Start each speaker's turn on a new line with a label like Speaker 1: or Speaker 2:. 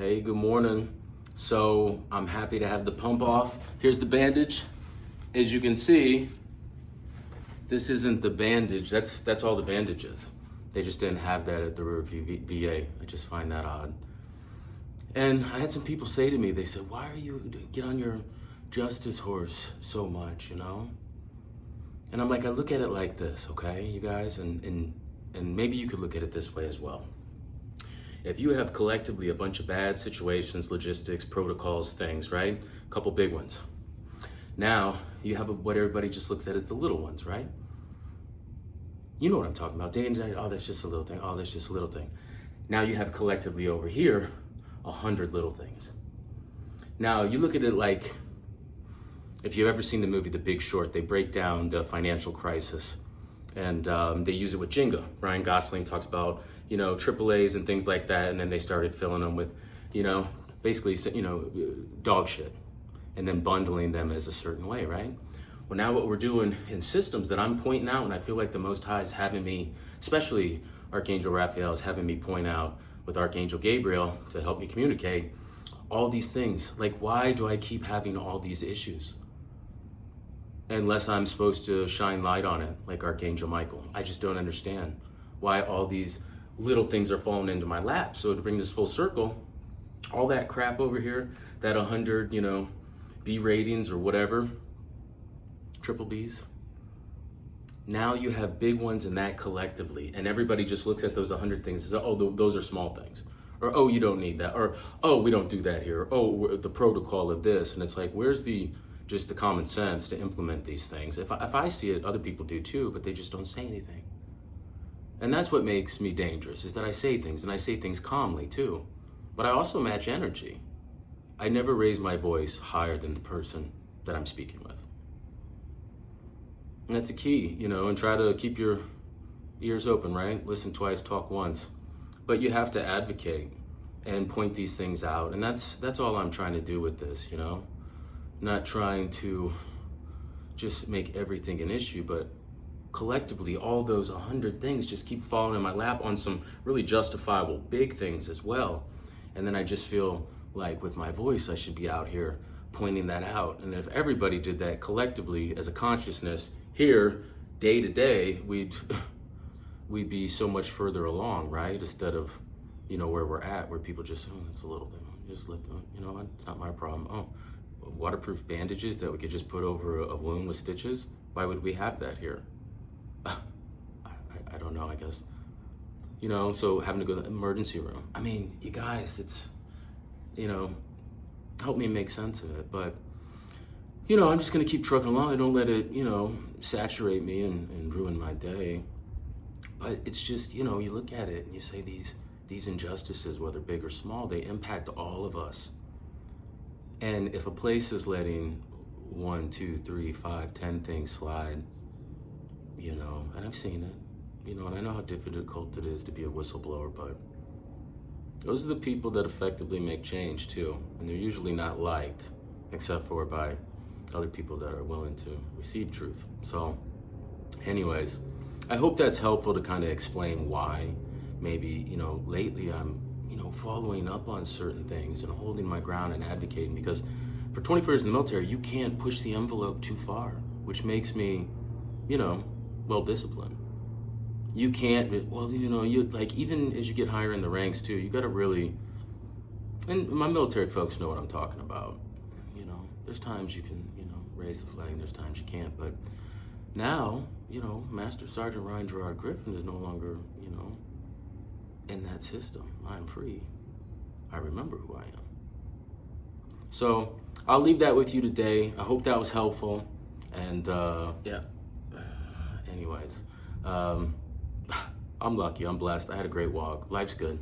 Speaker 1: Hey, good morning. So I'm happy to have the pump off. Here's the bandage. As you can see, this isn't the bandage. That's all the bandages. They just didn't have that at the Riverview VA. I just find that odd. And I had some people say to me, they said, why are you get on your justice horse so much, you know? And I'm like, I look at it like this, okay, you guys? And maybe you could look at it this way as well. If you have collectively a bunch of bad situations, logistics, protocols, things, right? A couple big ones. Now you have what everybody just looks at as the little ones, right? You know what I'm talking about. Day and night, oh, that's just a little thing. Oh, that's just a little thing. Now you have collectively over here 100 little things. Now you look at it like, if you've ever seen the movie The Big Short, they break down the financial crisis and they use it with Jenga. Ryan Gosling talks about, AAAs and things like that, and then they started filling them with, basically, dog shit, and then bundling them as a certain way, right? Well, now what we're doing in systems that I'm pointing out, and I feel like the Most High is having me, especially Archangel Raphael, is having me point out with Archangel Gabriel to help me communicate all these things. Like, why do I keep having all these issues? Unless I'm supposed to shine light on it, like Archangel Michael. I just don't understand why all these little things are falling into my lap. So to bring this full circle, all that crap over here, that 100, B ratings or whatever, triple Bs, now you have big ones in that collectively, and everybody just looks at those 100 things and says, oh, those are small things. Or, oh, you don't need that. Or, oh, we don't do that here. Oh, the protocol of this. And it's like, where's just the common sense to implement these things? If I see it, other people do too, but they just don't say anything. And that's what makes me dangerous, is that I say things, and I say things calmly too. But I also match energy. I never raise my voice higher than the person that I'm speaking with. And that's a key, and try to keep your ears open, right? Listen twice, talk once. But you have to advocate and point these things out. And that's all I'm trying to do with this, Not trying to just make everything an issue, but collectively all those 100 things just keep falling in my lap on some really justifiable big things as well. And then I just feel like with my voice, I should be out here pointing that out. And if everybody did that collectively as a consciousness here, day to day, we'd be so much further along, right? Instead of, where we're at, where people just, oh, it's a little thing. Just let them, it's not my problem. Oh, waterproof bandages that we could just put over a wound with stitches. Why would we have that here? I don't know, I guess. So having to go to the emergency room. I mean, you guys, it's, help me make sense of it. But, I'm just going to keep trucking along. I don't let it, saturate me and ruin my day. But it's just, you look at it and you say these injustices, whether big or small, they impact all of us. And if a place is letting 1, 2, 3, 5, 10 things slide, and I've seen it, and I know how difficult it is to be a whistleblower, but those are the people that effectively make change too. And they're usually not liked, except for by other people that are willing to receive truth. So anyways, I hope that's helpful to kind of explain why maybe, lately I'm, following up on certain things and holding my ground and advocating, because for 24 years in the military, you can't push the envelope too far, which makes me, well-disciplined. You can't, you like, even as you get higher in the ranks too, you got to really, and my military folks know what I'm talking about. There's times you can, raise the flag, and there's times you can't, but now, Master Sergeant Ryan Gerard Griffin is no longer, in that system. I'm free. I remember who I am. So I'll leave that with you today. I hope that was helpful. And yeah, anyways, I'm lucky. I'm blessed. I had a great walk. Life's good.